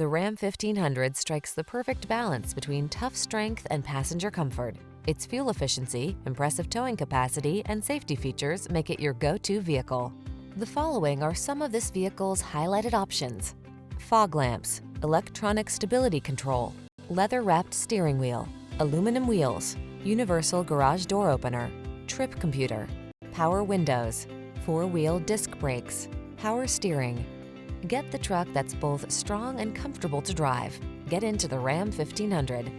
The Ram 1500 strikes the perfect balance between tough strength and passenger comfort. Its fuel efficiency, impressive towing capacity, and safety features make it your go-to vehicle. The following are some of this vehicle's highlighted options: fog lamps, electronic stability control, leather-wrapped steering wheel, aluminum wheels, universal garage door opener, trip computer, power windows, four-wheel disc brakes, power steering. Get the truck that's both strong and comfortable to drive. Get into the Ram 1500.